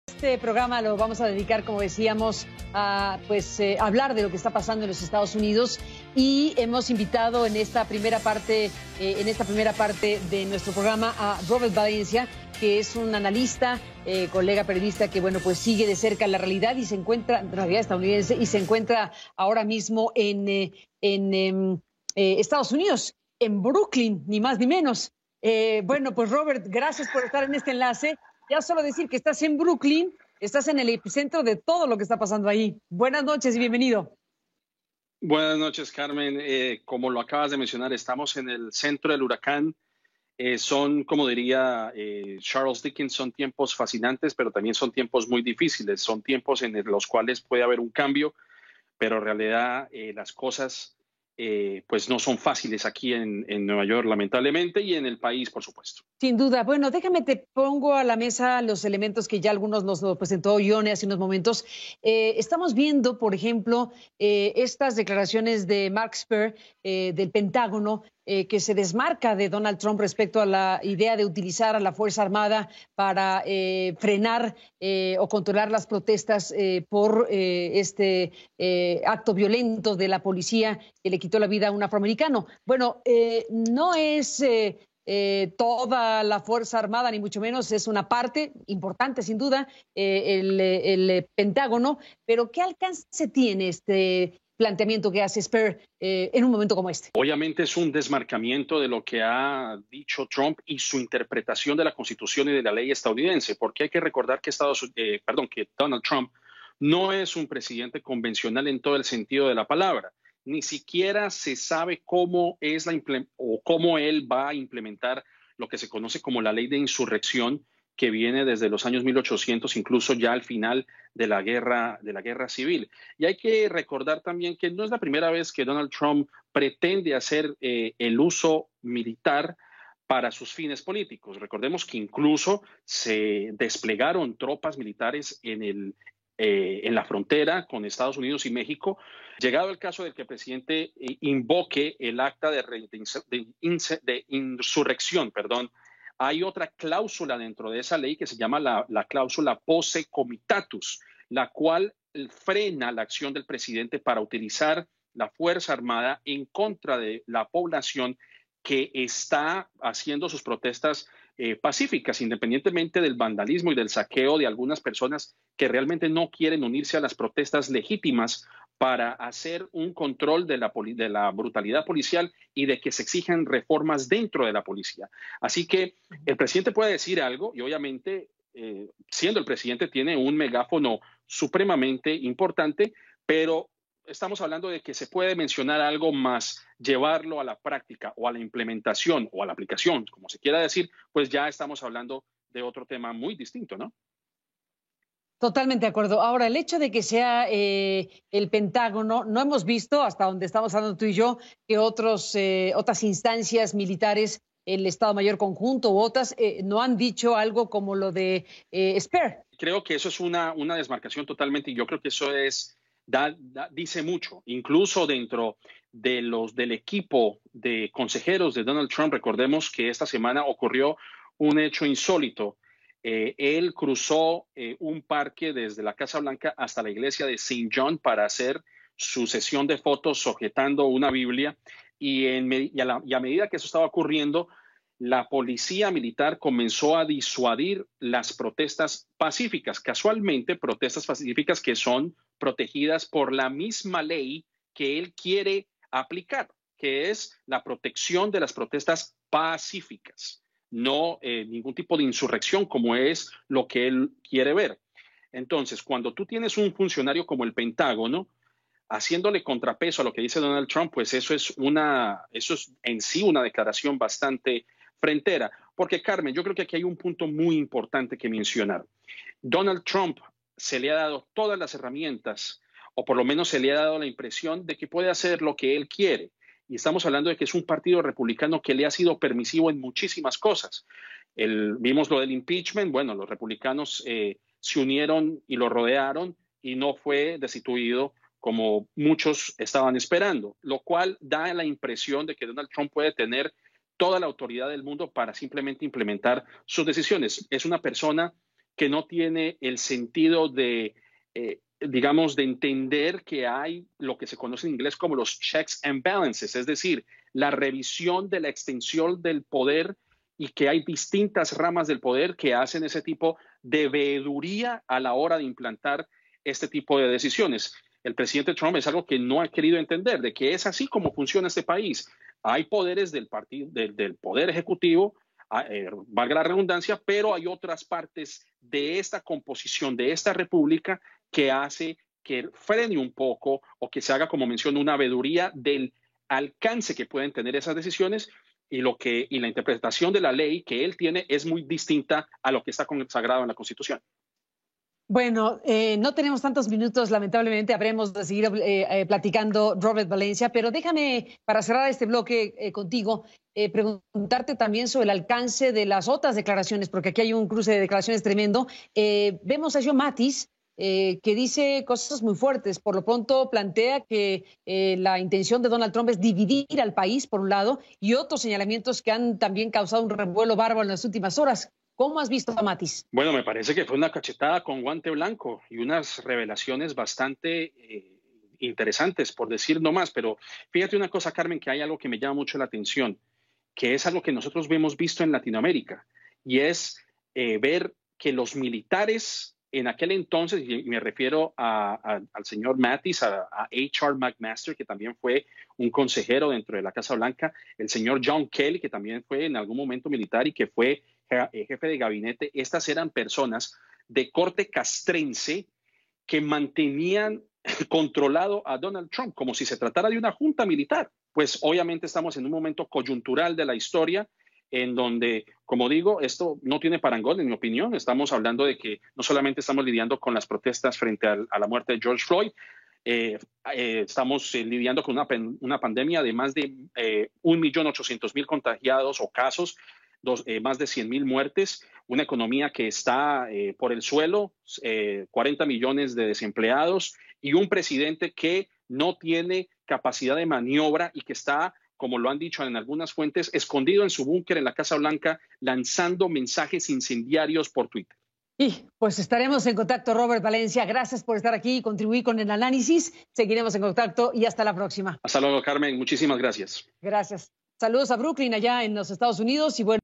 Este programa lo vamos a dedicar, como decíamos, a hablar de lo que está pasando en los Estados Unidos, y hemos invitado en esta primera parte de nuestro programa a Robert Valencia, que es un analista, colega periodista que sigue de cerca la realidad estadounidense, y se encuentra ahora mismo en Estados Unidos, en Brooklyn, ni más ni menos. Robert, gracias por estar en este enlace. Ya solo decir que estás en Brooklyn, estás en el epicentro de todo lo que está pasando ahí. Buenas noches y bienvenido. Buenas noches, Carmen. Como lo acabas de mencionar, estamos en el centro del huracán. Son, como diría Charles Dickens, son tiempos fascinantes, pero también son tiempos muy difíciles. Son tiempos en los cuales puede haber un cambio, pero en realidad las cosas pues no son fáciles aquí en Nueva York, lamentablemente, y en el país, por supuesto. Sin duda. Bueno, déjame te pongo a la mesa los elementos que ya algunos nos presentó Ione hace unos momentos. Estamos viendo, por ejemplo, estas declaraciones de Mark Esper del Pentágono, que se desmarca de Donald Trump respecto a la idea de utilizar a la Fuerza Armada para frenar o controlar las protestas por este acto violento de la policía que le quitó la vida a un afroamericano. Bueno, no es toda la Fuerza Armada, ni mucho menos, es una parte importante, sin duda, el Pentágono, pero ¿qué alcance tiene este planteamiento que hace Esper en un momento como este? Obviamente es un desmarcamiento de lo que ha dicho Trump y su interpretación de la Constitución y de la ley estadounidense, porque hay que recordar que que Donald Trump no es un presidente convencional en todo el sentido de la palabra. Ni siquiera se sabe cómo cómo él va a implementar lo que se conoce como la ley de insurrección, que viene desde los años 1800, incluso ya al final de la guerra civil. Y hay que recordar también que no es la primera vez que Donald Trump pretende hacer el uso militar para sus fines políticos. Recordemos que incluso se desplegaron tropas militares en la frontera con Estados Unidos y México, llegado el caso de que el presidente invoque el acta de insurrección, hay otra cláusula dentro de esa ley que se llama la cláusula posse comitatus, la cual frena la acción del presidente para utilizar la Fuerza Armada en contra de la población que está haciendo sus protestas pacíficas, independientemente del vandalismo y del saqueo de algunas personas que realmente no quieren unirse a las protestas legítimas para hacer un control de la brutalidad policial y de que se exijan reformas dentro de la policía. Así que el presidente puede decir algo y obviamente, siendo el presidente, tiene un megáfono supremamente importante, pero estamos hablando de que se puede mencionar algo más, llevarlo a la práctica o a la implementación o a la aplicación, como se quiera decir, pues ya estamos hablando de otro tema muy distinto, ¿no? Totalmente de acuerdo. Ahora, el hecho de que sea el Pentágono, no hemos visto, hasta donde estamos hablando tú y yo, que otras instancias militares, el Estado Mayor Conjunto u otras, no han dicho algo como lo de Esper. Creo que eso es una desmarcación totalmente, y yo creo que eso dice mucho, incluso dentro del equipo de consejeros de Donald Trump. Recordemos que esta semana ocurrió un hecho insólito. Él cruzó un parque desde la Casa Blanca hasta la iglesia de St. John para hacer su sesión de fotos sujetando una Biblia, y a medida que eso estaba ocurriendo, la policía militar comenzó a disuadir las protestas pacíficas, casualmente protestas pacíficas que son protegidas por la misma ley que él quiere aplicar, que es la protección de las protestas pacíficas, no ningún tipo de insurrección como es lo que él quiere ver. Entonces, cuando tú tienes un funcionario como el Pentágono haciéndole contrapeso a lo que dice Donald Trump, pues eso es en sí una declaración bastante frentera. Porque, Carmen, yo creo que aquí hay un punto muy importante que mencionar. Donald Trump se le ha dado todas las herramientas, o por lo menos se le ha dado la impresión de que puede hacer lo que él quiere. Y estamos hablando de que es un partido republicano que le ha sido permisivo en muchísimas cosas. Vimos lo del impeachment. Bueno, los republicanos se unieron y lo rodearon y no fue destituido como muchos estaban esperando, lo cual da la impresión de que Donald Trump puede tener toda la autoridad del mundo para simplemente implementar sus decisiones. Es una persona que no tiene el sentido de, digamos, de entender que hay lo que se conoce en inglés como los checks and balances, es decir, la revisión de la extensión del poder y que hay distintas ramas del poder que hacen ese tipo de veeduría a la hora de implantar este tipo de decisiones. El presidente Trump es algo que no ha querido entender, de que es así como funciona este país. Hay poderes del partido, del poder ejecutivo, valga la redundancia, pero hay otras partes de esta composición, de esta república, que hace que frene un poco o que se haga, como menciono, una veeduría del alcance que pueden tener esas decisiones y la interpretación de la ley que él tiene es muy distinta a lo que está consagrado en la Constitución. Bueno, no tenemos tantos minutos, lamentablemente habremos de seguir platicando, Robert Valencia, pero déjame, para cerrar este bloque contigo, preguntarte también sobre el alcance de las otras declaraciones, porque aquí hay un cruce de declaraciones tremendo. Vemos a Joe Mattis, que dice cosas muy fuertes. Por lo pronto plantea que la intención de Donald Trump es dividir al país, por un lado, y otros señalamientos que han también causado un revuelo bárbaro en las últimas horas. ¿Cómo has visto a Mattis? Bueno, me parece que fue una cachetada con guante blanco y unas revelaciones bastante interesantes, por decir no más. Pero fíjate una cosa, Carmen, que hay algo que me llama mucho la atención, que es algo que nosotros hemos visto en Latinoamérica, y es ver que los militares en aquel entonces, y me refiero al señor Mattis, a H.R. McMaster, que también fue un consejero dentro de la Casa Blanca, el señor John Kelly, que también fue en algún momento militar y que fue jefe de gabinete. Estas eran personas de corte castrense que mantenían controlado a Donald Trump como si se tratara de una junta militar. Pues obviamente estamos en un momento coyuntural de la historia en donde, como digo, esto no tiene parangón, en mi opinión. Estamos hablando de que no solamente estamos lidiando con las protestas frente a la muerte de George Floyd, estamos lidiando con una pandemia de más de 1.800.000 contagiados o casos, más de 100.000 muertes, una economía que está por el suelo, 40 millones de desempleados y un presidente que no tiene capacidad de maniobra y que está, como lo han dicho en algunas fuentes, escondido en su búnker en la Casa Blanca, lanzando mensajes incendiarios por Twitter. Y pues estaremos en contacto, Robert Valencia. Gracias por estar aquí y contribuir con el análisis. Seguiremos en contacto y hasta la próxima. Hasta luego, Carmen. Muchísimas gracias. Gracias. Saludos a Brooklyn, allá en los Estados Unidos. Y bueno.